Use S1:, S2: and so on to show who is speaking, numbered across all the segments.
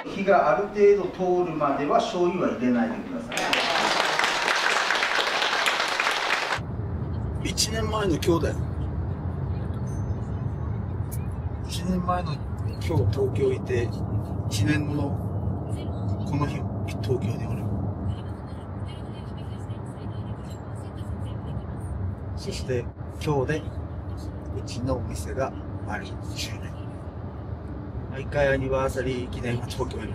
S1: 火がある程度通るまでは醤油は入れないでください。1年前の今日だよ。1年前の今日東京いて、1年後のこの日東京におる。そして今日でうちのお店が丸10年。毎回アニバーサリー記念が東京におる。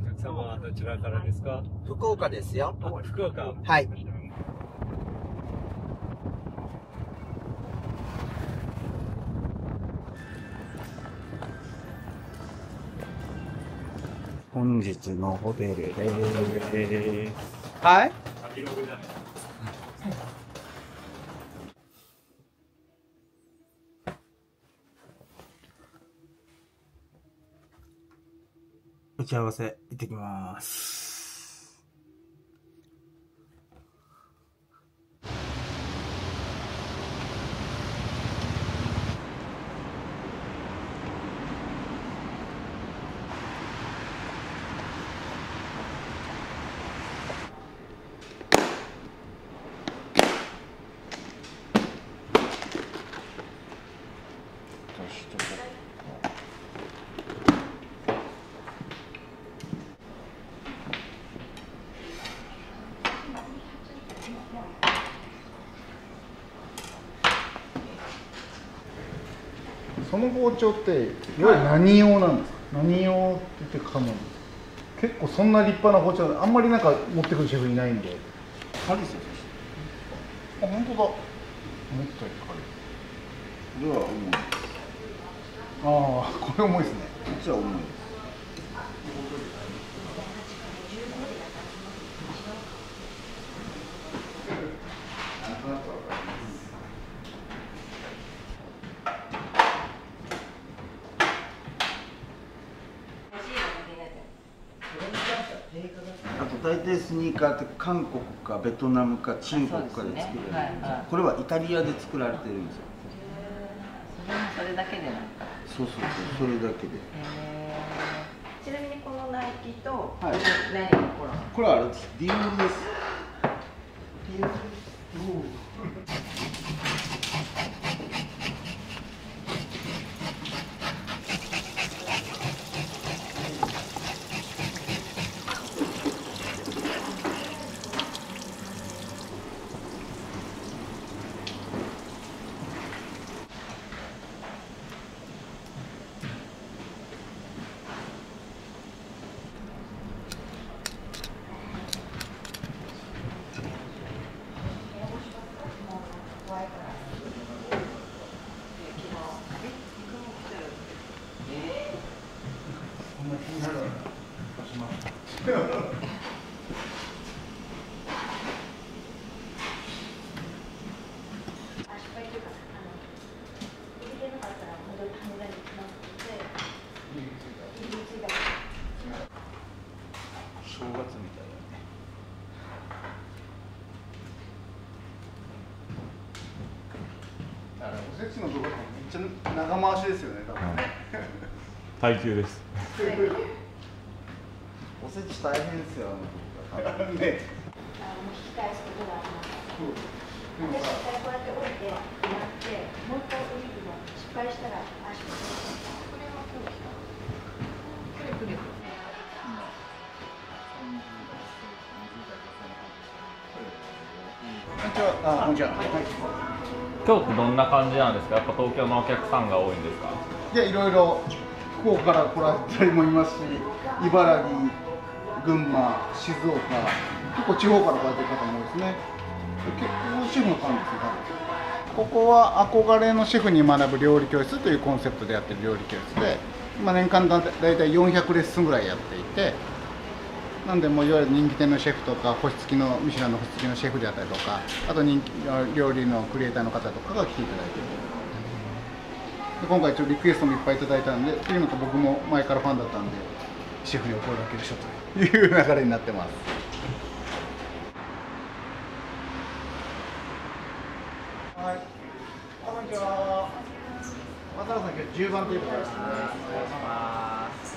S2: お客様はどちらからですか？
S1: 福岡ですよ。
S2: 福岡。
S1: はい。本日のホテルでーす。はい。打ち合わせ行ってきます。その包丁っていわゆる何用なんですか？何用って言ってかむんですか？結構そんな立派な包丁あんまりなんか持ってくるシェフいないんで。軽いですよ。あ、本当だ。思ったより軽い。これは重い。ああ、これ重いですね。こっちは重いです。あと大体スニーカーって韓国かベトナムか中国かで作られるんですよ。これはイタリアで作られてるんですよ。
S3: それだけでなんか。
S1: そうそうそう、それだけで。
S3: ちなみにこのナイキと、
S1: はい、
S3: 何これ？
S1: これはあれです。ディオールです。ディオール。正月みたいだね。おせちの動画めっちゃ長回しですよね、多分ね。
S2: 耐久です。
S1: おせち大変ですよ、あの動画。ね。
S4: 引き返すことがあります。私からこうやって降りてやって、もう一回降りるの失敗したら足をこれはこうですか？くるくる。
S1: こんにちは。あ、こんにちは。
S2: 今日ってどんな感じなんですか？やっぱ東京のお客さんが多いんですか？
S1: いや、いろいろ福岡から来られたりもいますし、茨城、群馬、静岡、結構地方から来られてる方も多いですね。結構シェフの感じですね、多分。ここは憧れのシェフに学ぶ料理教室というコンセプトでやってる料理教室で、年間だいたい400レッスンぐらいやっていて、なんでもういわゆる人気店のシェフとか星付きのミシュランの星付きのシェフであったりとか、あと人気料理のクリエイターの方とかが来ていただいている。で今回ちょっとリクエストもいっぱいいただいたんで、っていうのと僕も前からファンだったんで、シェフにお声掛ける人という流れになってます。はい。こんにちは。松原さん、今日10番テーブルですね。
S2: お願いします。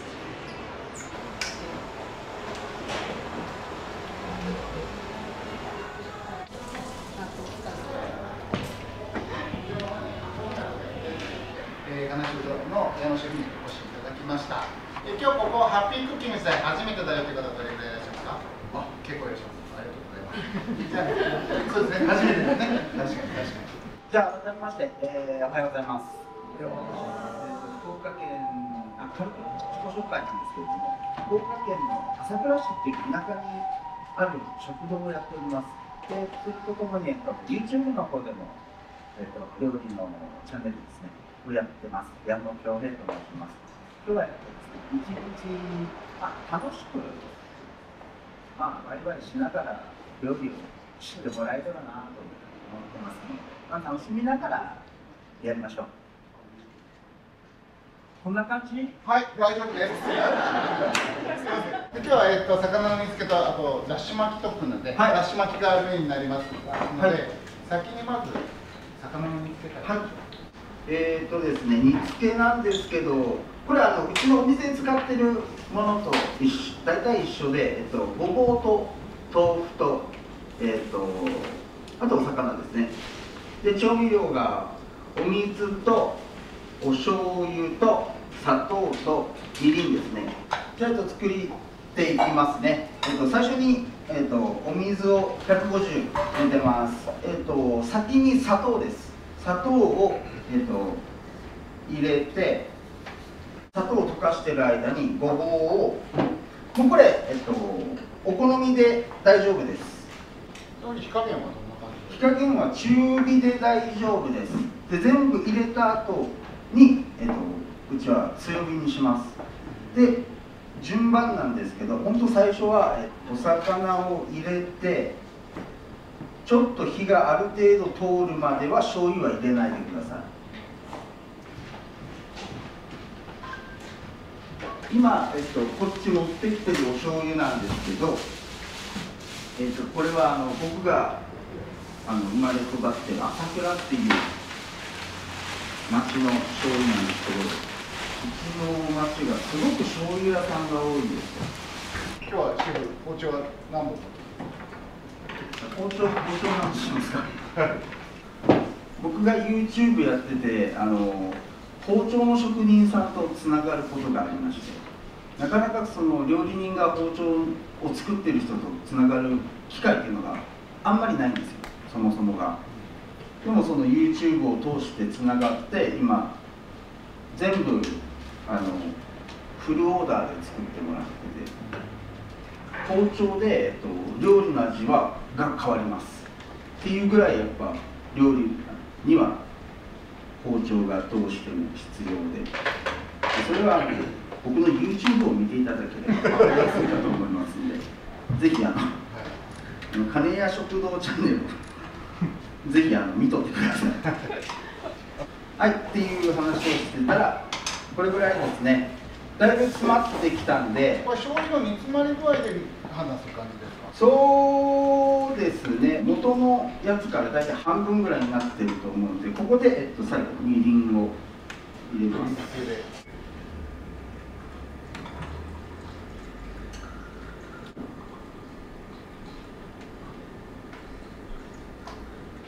S1: ガナシュドの矢野シェフにお越しいただきました。今日ここハッピークッキング時代初めてだよという方どれぐらいいらっしゃいますか？あ、結構いらっしゃいます。ありがとうございます。じゃあ、そうですね、初めてですね。確かに確かに。
S5: じゃあ改めまして、おはようございます。福岡県軽く自己紹介なんですけれども、福岡県の朝倉市っていう田舎にある食堂をやっております。で、それとともに、YouTube の方でも、料理のチャンネルですね、をやってます。矢野恭平と申します。今日はですね、一日、楽しく、ワイワイしながら料理を知ってもらえればなと思ってますので、楽しみながらやりましょう。こんな感じ？
S1: はい、大丈夫です。今日は魚の煮付けとあとだし巻き特訓で、だし巻きがメインになりますので、先にまず魚の煮付けから。
S5: ですね、煮付けなんですけど、これはうちのお店で使ってるものと大体一緒で、ごぼうと豆腐と、あとお魚ですね。で、調味料がお水とお醤油と砂糖とみりんですね。じゃあ作っていきますね。最初に、お水を150入れてます。先に砂糖です。砂糖を、入れて、砂糖を溶かしてる間にごぼうを、もうこれ、お好みで大丈夫です。
S1: 火加減はどんな感じですか？
S5: 火加減は中火で大丈夫です。で、全部入れた後に、うちは強火にします。で、順番なんですけど、本当最初は、お魚を入れて、ちょっと火がある程度通るまでは醤油は入れないでください。今、こっち持ってきてるお醤油なんですけど、これは僕が生まれ育ってる朝倉っていう町の醤油なんですけど、うちの町がすごく醤油屋さんが多いんですよ。
S1: 今日はシェフ、包丁は何本？
S5: 包丁なんてしますか？僕が YouTube やってて、包丁の職人さんとつながることがありまして、なかなかその料理人が包丁を作ってる人とつながる機会っていうのがあんまりないんですよ、そもそもが。でもその YouTube を通してつながって、今全部フルオーダーで作ってもらってて、包丁で、料理の味が変わりますっていうぐらい、やっぱ料理には包丁がどうしても必要で、それは僕の YouTube を見ていただければ分かりやすいかと思いますので、ぜひ金谷食堂チャンネルをぜひ見とってください。はい、っていう話をしてたら、これぐらいですね。だいぶ詰まってきたんで、
S1: これ醤油の煮詰まり具合で判断する感じですか？
S5: そうですね、元のやつから大体半分ぐらいになってると思うので、ここで、最後みりんを入れます。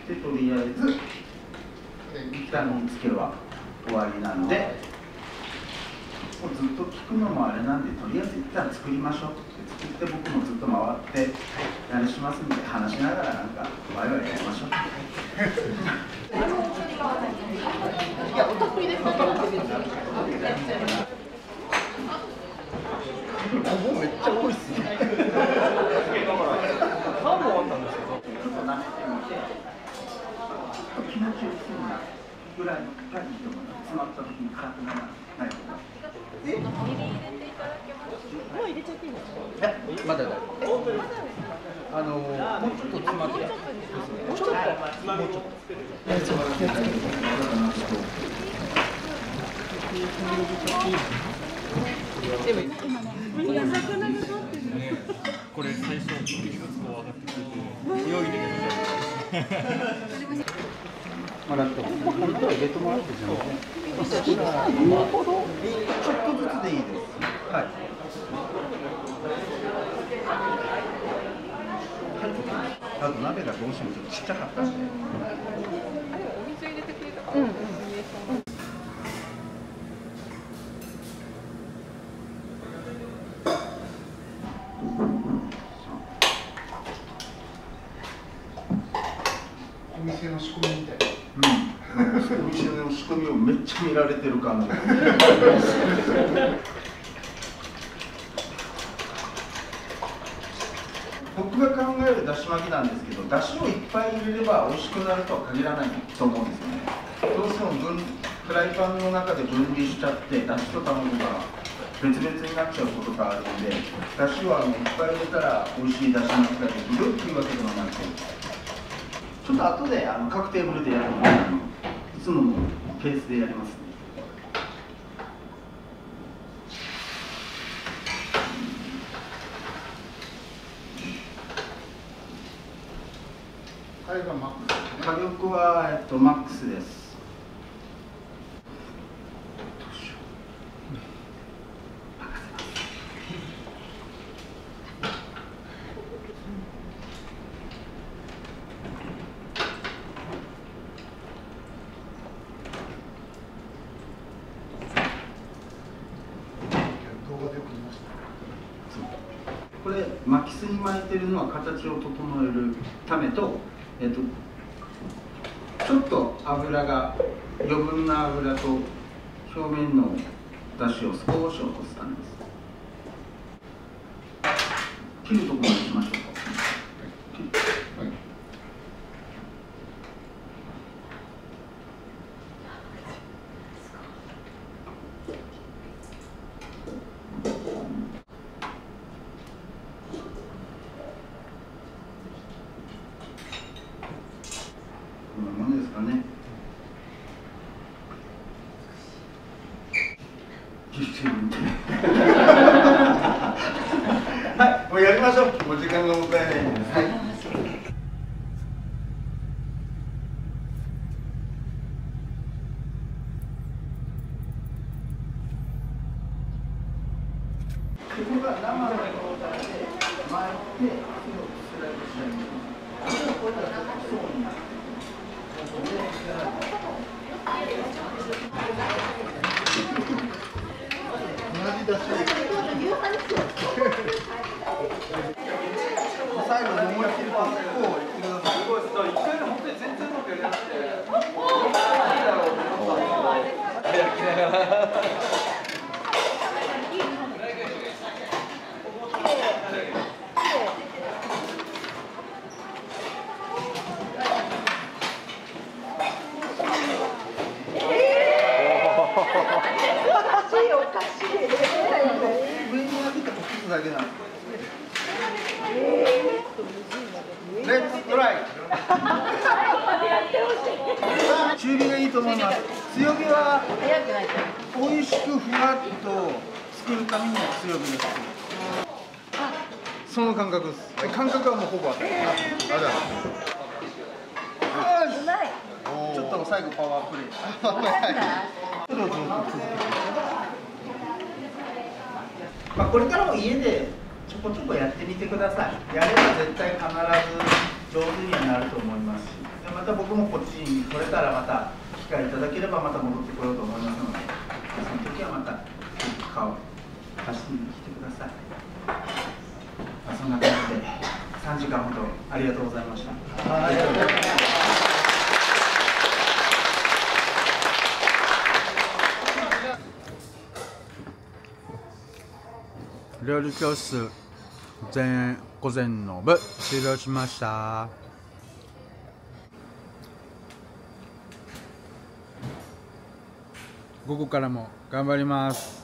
S5: で、とりあえず一旦煮付けは終わりなんで、もうずっと聞くのもあれなんで、とりあえず一旦作りましょうって作って、僕もずっと回ってあれしますんで、話しながらなんかワイワイやりましょう。いや、お得意です。ごぼうめっちゃ多いっすね。だから3本あったんですけど、ちょっと舐めてみて、気持ちよくなるぐらいがいいと思います。詰まった時に辛くならない方が。みりん入れていただけます？もう入れちゃっていいですか？まだだ。もうちょっと詰まって。もうちょっと。もうちょっ
S2: これ最初1匹ずつこう上がってくる泳いでるみたいな。
S1: 洗っても本当は入れてもらってじゃん。ちょっとずつでいいです。はい。あと鍋がどうしてもちょっとちっちゃかったんで。
S6: お水入れてくれたから。
S1: お店の仕組みみたいな。
S5: お店の仕組みをめっちゃ見られてる感じ。僕が考えるだし巻きなんですけど、だしをいっぱい入れれば美味しくなるとは限らないと思うんですよね。どうしてもフライパンの中で分離しちゃって、だしと卵が別々になっちゃうことがあるので、だしはいっぱい入れたら美味しいだし巻きができるっていうわけではなくて、ちょっと後で各テーブルでやるので、いつものペースでやりますね。
S1: 火力
S5: はマックスです。これ巻きすに巻いてるのは形を整えるためと、ちょっと油が余分な油と表面の出汁を少し落とすためです。切るところまでしましょうか。こんなものですかね。はい、もうやりましょう。もう時間がもったいないんで。はい。ここが生の状態で巻いて、スライドしてあげます。これがそうになって。
S1: 同じだし。最後に思いっきりこう言ってください。一回で本当に全然うまくやりなくて。上に上げてこすだけなんです。レッツトライ。中火がいいと思います。強火は美味しくふわっと作るためには強火です。その感覚です。感覚はもうほぼ当たり。ちょっと最後パワープレイ。
S5: まあこれからも家でちょこちょこやってみてください。やれば絶対必ず上手にはなると思いますし、でまた僕もこっちに来れたらまた機会いただければまた戻ってこようと思いますので、その時はまた顔貸しに来てください。そんな感じで3時間ほどありがとうございました。
S1: ありがとうございます。
S7: 料理教室午前の部終了しました。午後からも頑張ります。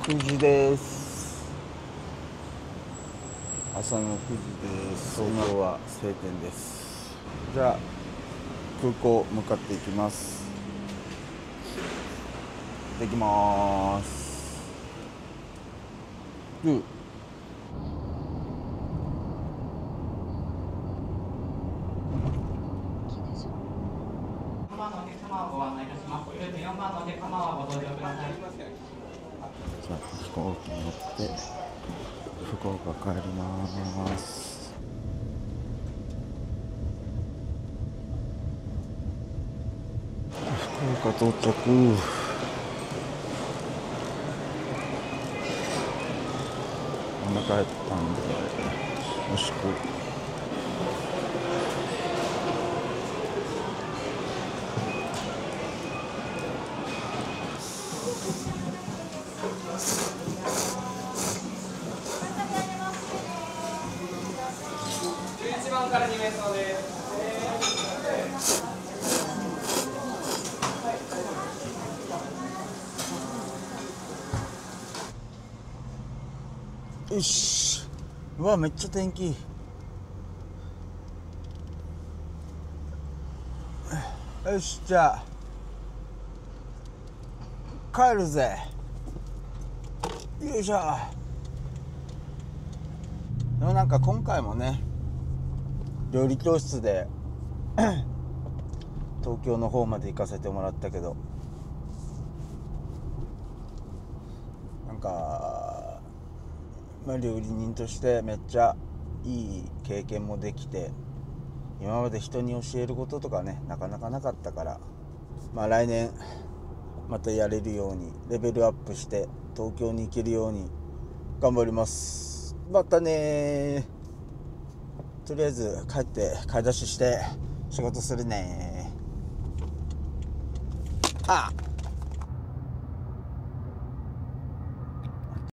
S8: 9時です。朝の9時です。東京は晴天です。じゃあ空港向かっていきます。できまーす。じゃあ飛行機に乗って福岡帰ります。福岡到着。お腹減ったんでよしく。
S6: 11番から2名様です。
S8: よし。うわめっちゃ天気いい。よしじゃあ帰るぜ。よいしょ。でもなんか今回もね料理教室で東京の方まで行かせてもらったけど、なんか、まあ、料理人としてめっちゃいい経験もできて、今まで人に教えることとかねなかなかなかったから、まあ来年またやれるようにレベルアップして東京に行けるように頑張ります。またね。とりあえず帰って買い出しして仕事するね。あっ